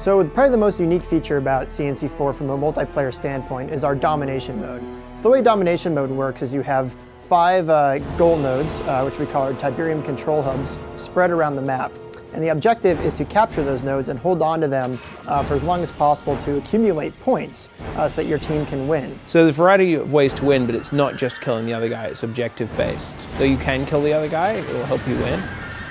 So probably the most unique feature about CNC4 from a multiplayer standpoint is our domination mode. So the way domination mode works is you have 5 goal nodes, which we call our Tiberian control hubs, spread around the map. And the objective is to capture those nodes and hold on to them for as long as possible to accumulate points so that your team can win. So there's a variety of ways to win, but it's not just killing the other guy, it's objective based. Though you can kill the other guy, it will help you win.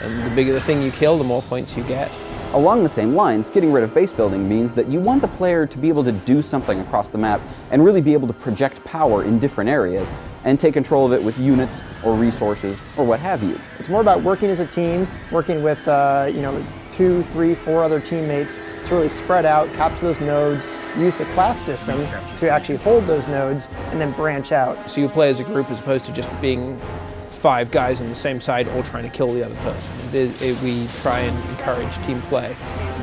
And the bigger the thing you kill, the more points you get. Along the same lines, getting rid of base building means that you want the player to be able to do something across the map and really be able to project power in different areas and take control of it with units or resources or what have you. It's more about working as a team, working with 2, 3, 4 other teammates to really spread out, capture those nodes, use the class system to actually hold those nodes and then branch out. So you play as a group as opposed to just being 5 guys on the same side all trying to kill the other person. We try and encourage team play.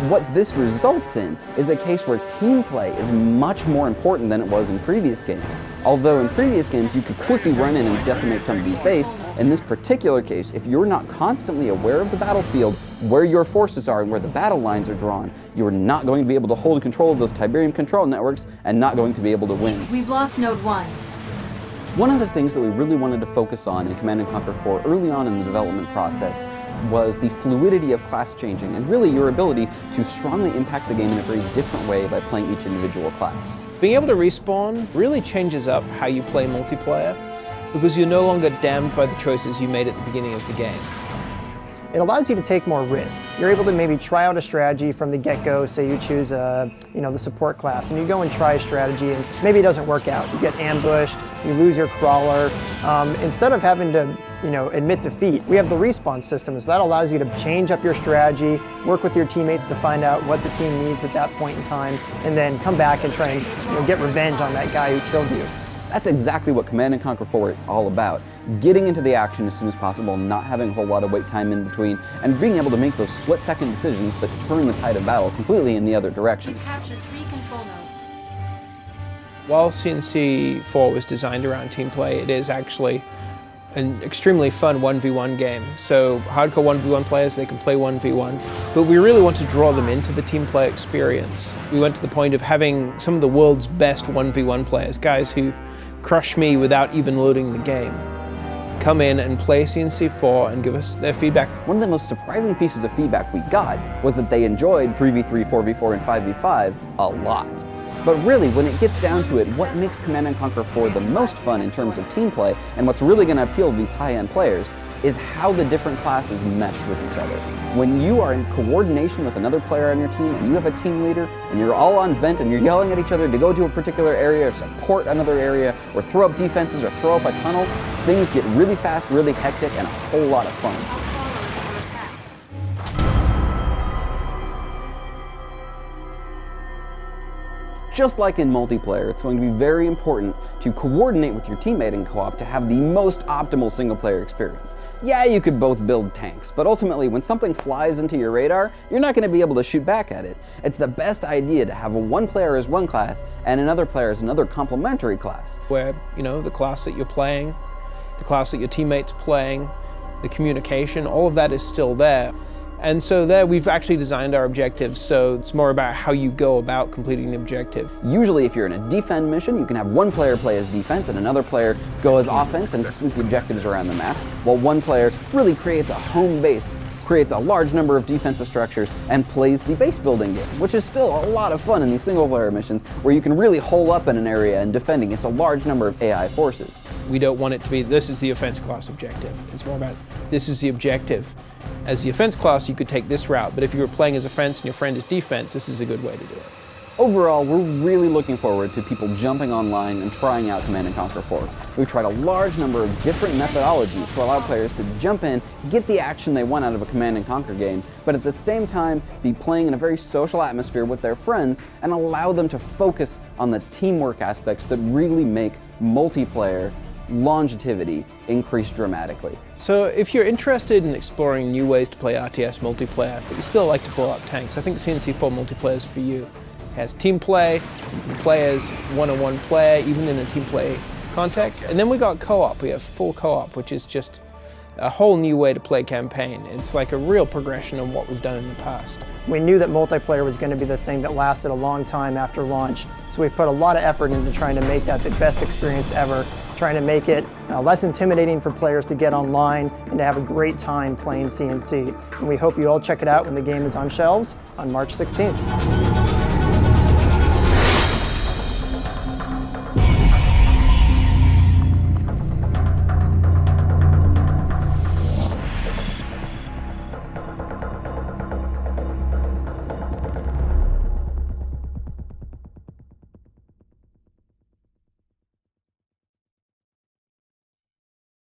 What this results in is a case where team play is much more important than it was in previous games. Although in previous games you could quickly run in and decimate somebody's base, in this particular case, if you're not constantly aware of the battlefield, where your forces are and where the battle lines are drawn, you're not going to be able to hold control of those Tiberian control networks and not going to be able to win. We've lost Node 1. One of the things that we really wanted to focus on in Command & Conquer 4 early on in the development process was the fluidity of class changing and really your ability to strongly impact the game in a very different way by playing each individual class. Being able to respawn really changes up how you play multiplayer because you're no longer damned by the choices you made at the beginning of the game. It allows you to take more risks. You're able to maybe try out a strategy from the get-go. Say you choose the support class, and you go and try a strategy, and maybe it doesn't work out. You get ambushed, you lose your crawler. Instead of having to admit defeat, we have the respawn system, so that allows you to change up your strategy, work with your teammates to find out what the team needs at that point in time, and then come back and try and get revenge on that guy who killed you. That's exactly what Command & Conquer 4 is all about. Getting into the action as soon as possible, not having a whole lot of wait time in between, and being able to make those split-second decisions that turn the tide of battle completely in the other direction. We captured 3 control nodes. While CNC4 was designed around team play, it is actually an extremely fun 1v1 game. So hardcore 1v1 players, they can play 1v1, but we really want to draw them into the team play experience. We went to the point of having some of the world's best 1v1 players, guys who crush me without even loading the game, come in and play CNC4 and give us their feedback. One of the most surprising pieces of feedback we got was that they enjoyed 3v3, 4v4, and 5v5 a lot. But really, when it gets down to it, what makes Command & Conquer 4 the most fun in terms of team play, and what's really going to appeal to these high-end players, is how the different classes mesh with each other. When you are in coordination with another player on your team, and you have a team leader, and you're all on vent, and you're yelling at each other to go to a particular area, or support another area, or throw up defenses, or throw up a tunnel, things get really fast, really hectic, and a whole lot of fun. Just like in multiplayer, it's going to be very important to coordinate with your teammate in co-op to have the most optimal single-player experience. Yeah, you could both build tanks, but ultimately when something flies into your radar, you're not going to be able to shoot back at it. It's the best idea to have one player as one class and another player as another complementary class. Where, the class that you're playing, the class that your teammate's playing, the communication, all of that is still there. And so there we've actually designed our objectives, so it's more about how you go about completing the objective. Usually if you're in a defend mission, you can have one player play as defense and another player go as offense and complete the objectives around the map, while one player really creates a home base, creates a large number of defensive structures, and plays the base building game, which is still a lot of fun in these single player missions where you can really hole up in an area and defending. It's a large number of AI forces. We don't want it to be, this is the offense class objective. It's more about, this is the objective. As the offense class, you could take this route, but if you were playing as offense and your friend is defense, this is a good way to do it. Overall, we're really looking forward to people jumping online and trying out Command & Conquer 4. We've tried a large number of different methodologies to allow players to jump in, get the action they want out of a Command & Conquer game, but at the same time be playing in a very social atmosphere with their friends and allow them to focus on the teamwork aspects that really make multiplayer longevity increase dramatically. So if you're interested in exploring new ways to play RTS multiplayer, but you still like to pull up tanks, I think CNC4 multiplayer is for you. It has team play, you can play as one-on-one player, even in a team play context. And then we got co-op, we have full co-op, which is just a whole new way to play campaign. It's like a real progression on what we've done in the past. We knew that multiplayer was going to be the thing that lasted a long time after launch, so we've put a lot of effort into trying to make that the best experience ever, trying to make it less intimidating for players to get online and to have a great time playing CNC. And we hope you all check it out when the game is on shelves on March 16th.